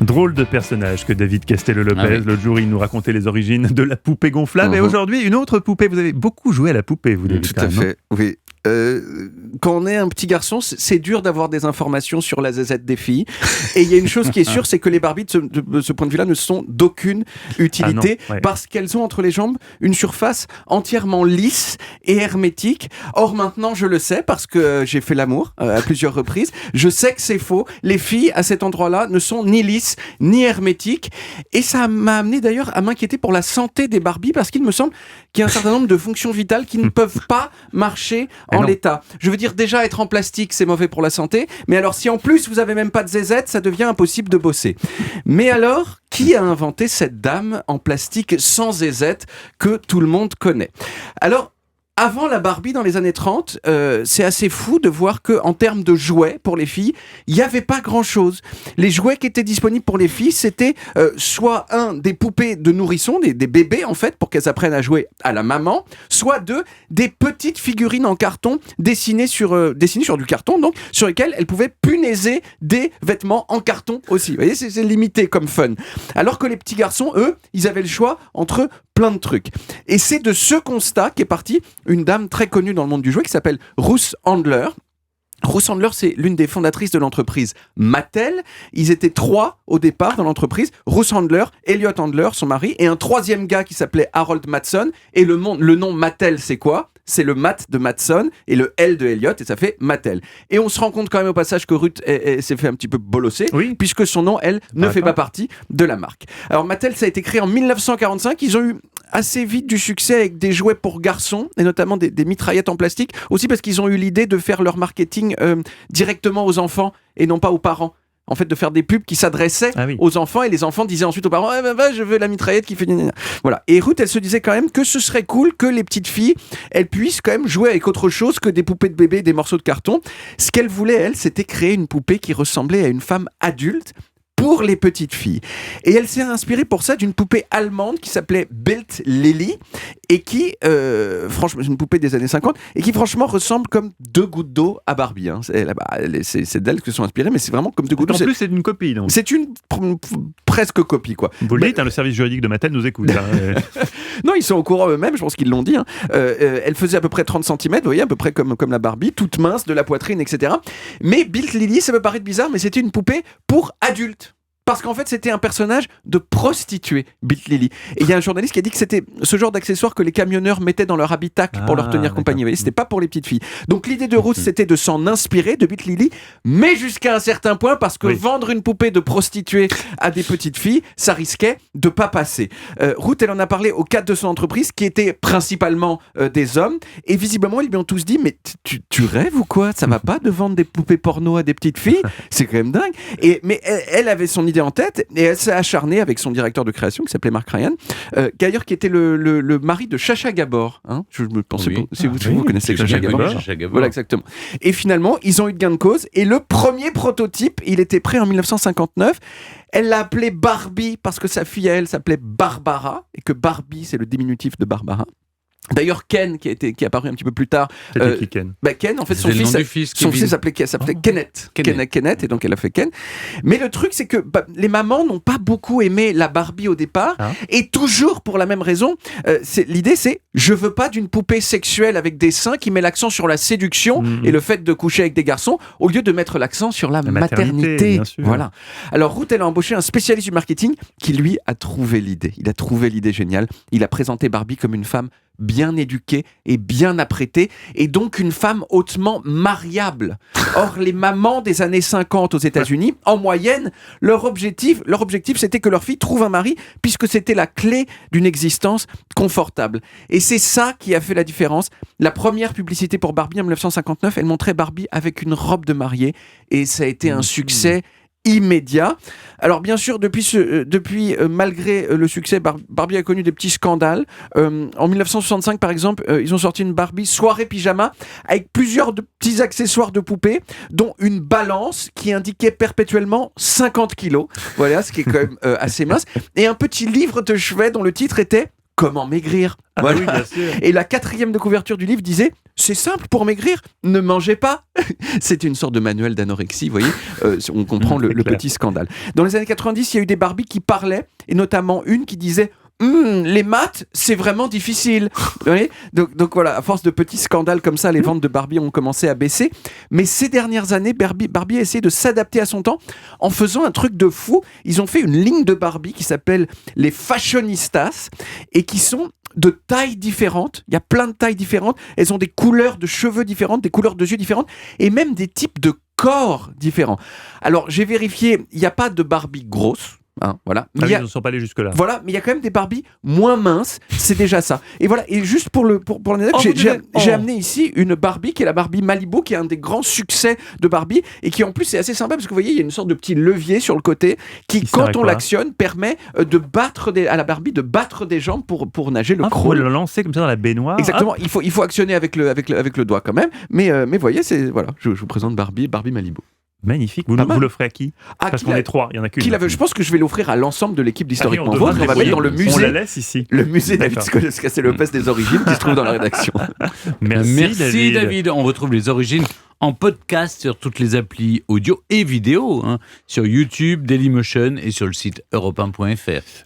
Drôle de personnage que David Castello-Lopez. Ah oui. L'autre jour, il nous racontait les origines de la poupée gonflable. Et aujourd'hui, une autre poupée. Vous avez beaucoup joué à la poupée, vous, David. Tout à fait, oui. Quand on est un petit garçon, c'est dur d'avoir des informations sur la zézette des filles. Et il y a une chose qui est sûre, c'est que les Barbies, de ce point de vue-là, ne sont d'aucune utilité parce qu'elles ont entre les jambes une surface entièrement lisse et hermétique. Or maintenant, je le sais parce que j'ai fait l'amour à plusieurs reprises. Je sais que c'est faux. Les filles, à cet endroit-là, ne sont ni lisses, ni hermétiques. Et ça m'a amené d'ailleurs à m'inquiéter pour la santé des Barbies parce qu'il me semble qu'il y a un certain nombre de fonctions vitales qui ne peuvent pas marcher en l'état. Je veux dire, déjà être en plastique, c'est mauvais pour la santé, mais alors si en plus vous avez même pas de zézette, ça devient impossible de bosser. Mais alors, qui a inventé cette dame en plastique sans zézette que tout le monde connaît ? Alors, avant la Barbie, dans les années 30, c'est assez fou de voir qu'en termes de jouets pour les filles, il n'y avait pas grand-chose. Les jouets qui étaient disponibles pour les filles, c'était soit des poupées de nourrissons, des bébés en fait, pour qu'elles apprennent à jouer à la maman, soit des petites figurines en carton dessinées sur du carton, donc sur lesquelles elles pouvaient punaiser des vêtements en carton aussi. Vous voyez, c'est limité comme fun. Alors que les petits garçons, eux, ils avaient le choix entre plein de trucs. Et c'est de ce constat qu'est partie une dame très connue dans le monde du jouet qui s'appelle Ruth Handler. Ruth Handler, c'est l'une des fondatrices de l'entreprise Mattel. Ils étaient 3 au départ dans l'entreprise. Ruth Handler, Elliot Handler, son mari, et un 3e gars qui s'appelait Harold Matson. Et le nom Mattel, c'est quoi ? C'est le Matt de Matson et le L de Elliot, et ça fait Mattel. Et on se rend compte quand même au passage que Ruth s'est fait un petit peu bolosser, puisque son nom, elle, ne fait pas partie de la marque. Alors Mattel, ça a été créé en 1945. Ils ont eu assez vite du succès avec des jouets pour garçons, et notamment des mitraillettes en plastique, aussi parce qu'ils ont eu l'idée de faire leur marketing directement aux enfants et non pas aux parents. En fait, de faire des pubs qui s'adressaient aux enfants, et les enfants disaient ensuite aux parents je veux la mitraillette qui fait... Voilà. Et Ruth, elle se disait quand même que ce serait cool que les petites filles, elles puissent quand même jouer avec autre chose que des poupées de bébé et des morceaux de carton. Ce qu'elle voulait, elle, c'était créer une poupée qui ressemblait à une femme adulte pour les petites filles. Et elle s'est inspirée pour ça d'une poupée allemande qui s'appelait Bild Lilly, et qui, franchement, c'est une poupée des années 50, et qui franchement ressemble comme 2 gouttes d'eau à Barbie. Hein. C'est d'elle que se sont inspirées, mais c'est vraiment comme 2 gouttes d'eau. En plus, c'est une copie, donc. C'est une presque copie, quoi. Vous le dites, le service juridique de Mattel nous écoute. Non, ils sont au courant eux-mêmes, je pense qu'ils l'ont dit. Hein. Elle faisait à peu près 30 cm, vous voyez, à peu près comme la Barbie, toute mince, de la poitrine, etc. Mais Bild Lilly, ça peut paraître bizarre, mais c'était une poupée pour adultes. Parce qu'en fait, c'était un personnage de prostituée, Bild Lilly. Et il y a un journaliste qui a dit que c'était ce genre d'accessoire que les camionneurs mettaient dans leur habitacle pour leur tenir compagnie. Vous voyez, c'était pas pour les petites filles. Donc l'idée de Ruth, c'était de s'en inspirer de Bild Lilly, mais jusqu'à un certain point, parce que vendre une poupée de prostituée à des petites filles, ça risquait de pas passer. Ruth, elle en a parlé au cadre de son entreprise, qui était principalement des hommes. Et visiblement, ils lui ont tous dit, mais tu rêves ou quoi ? Ça va pas de vendre des poupées porno à des petites filles ? C'est quand même dingue. Mais elle avait son idée en tête, et elle s'est acharnée avec son directeur de création qui s'appelait Mark Ryan, d'ailleurs qui était le mari de Sacha Gabor. Hein, je me pensais si vous connaissez Sacha Gabor. Voilà, exactement. Et finalement, ils ont eu de gain de cause, et le premier prototype, il était prêt en 1959. Elle l'a appelé Barbie parce que sa fille à elle s'appelait Barbara, et que Barbie, c'est le diminutif de Barbara. D'ailleurs, Ken, qui est apparu un petit peu plus tard. C'était qui, Ken ? Ken, en fait, son fils s'appelait Kenneth. Kenneth, et donc elle a fait Ken. Mais le truc, c'est que les mamans n'ont pas beaucoup aimé la Barbie au départ, et toujours pour la même raison. L'idée, c'est je veux pas d'une poupée sexuelle avec des seins qui met l'accent sur la séduction et le fait de coucher avec des garçons, au lieu de mettre l'accent sur la maternité. Voilà. Alors Ruth, elle a embauché un spécialiste du marketing qui lui a trouvé l'idée. Il a trouvé l'idée géniale. Il a présenté Barbie comme une femme bien éduquée et bien apprêtée, et donc une femme hautement mariable. Or, les mamans des années 50 aux États-Unis, en moyenne, leur objectif, c'était que leur fille trouve un mari, puisque c'était la clé d'une existence confortable. Et c'est ça qui a fait la différence. La première publicité pour Barbie en 1959, elle montrait Barbie avec une robe de mariée, et ça a été un succès immédiat. Alors bien sûr, depuis malgré le succès, Barbie a connu des petits scandales. En 1965, par exemple, ils ont sorti une Barbie soirée pyjama avec plusieurs petits accessoires de poupée, dont une balance qui indiquait perpétuellement 50 kilos. Voilà, ce qui est quand même assez mince. Et un petit livre de chevet dont le titre était comment maigrir. Oui, bien sûr. Et la 4e de couverture du livre disait c'est simple pour maigrir, ne mangez pas. C'était une sorte de manuel d'anorexie, vous voyez. On comprend le petit scandale. Dans les années 90, il y a eu des Barbies qui parlaient, et notamment une qui disait les maths, c'est vraiment difficile. Vous voyez, donc voilà, à force de petits scandales comme ça, les ventes de Barbie ont commencé à baisser. Mais ces dernières années, Barbie a essayé de s'adapter à son temps en faisant un truc de fou. Ils ont fait une ligne de Barbie qui s'appelle les Fashionistas et qui sont de tailles différentes. Il y a plein de tailles différentes. Elles ont des couleurs de cheveux différentes, des couleurs de yeux différentes et même des types de corps différents. Alors, j'ai vérifié, il n'y a pas de Barbie grosse. Voilà. Mais ils ne sont pas allés jusque-là. Voilà, mais il y a quand même des Barbies moins minces, c'est déjà ça. Et voilà, et juste pour l'anecdote, j'ai amené ici une Barbie qui est la Barbie Malibu, qui est un des grands succès de Barbie et qui en plus est assez sympa parce que vous voyez, il y a une sorte de petit levier sur le côté qui quand on l'actionne, permet à la Barbie de battre des jambes pour nager le crawl. Pour le lancer comme ça dans la baignoire. Exactement, il faut actionner avec le doigt quand même, mais voyez, voilà, je vous présente Barbie Malibu. Magnifique. Vous l'offrez à qui? Parce qu'on est 3, il y en a qu'une. Je pense que je vais l'offrir à l'ensemble de l'équipe d'Historiquement Vôtre. On va mettre dans le musée. On la laisse ici. Le musée David Scacé-Lopez des origines qui se trouve dans la rédaction. Merci David. On retrouve les origines en podcast sur toutes les applis audio et vidéo, sur YouTube, Dailymotion et sur le site europe1.fr.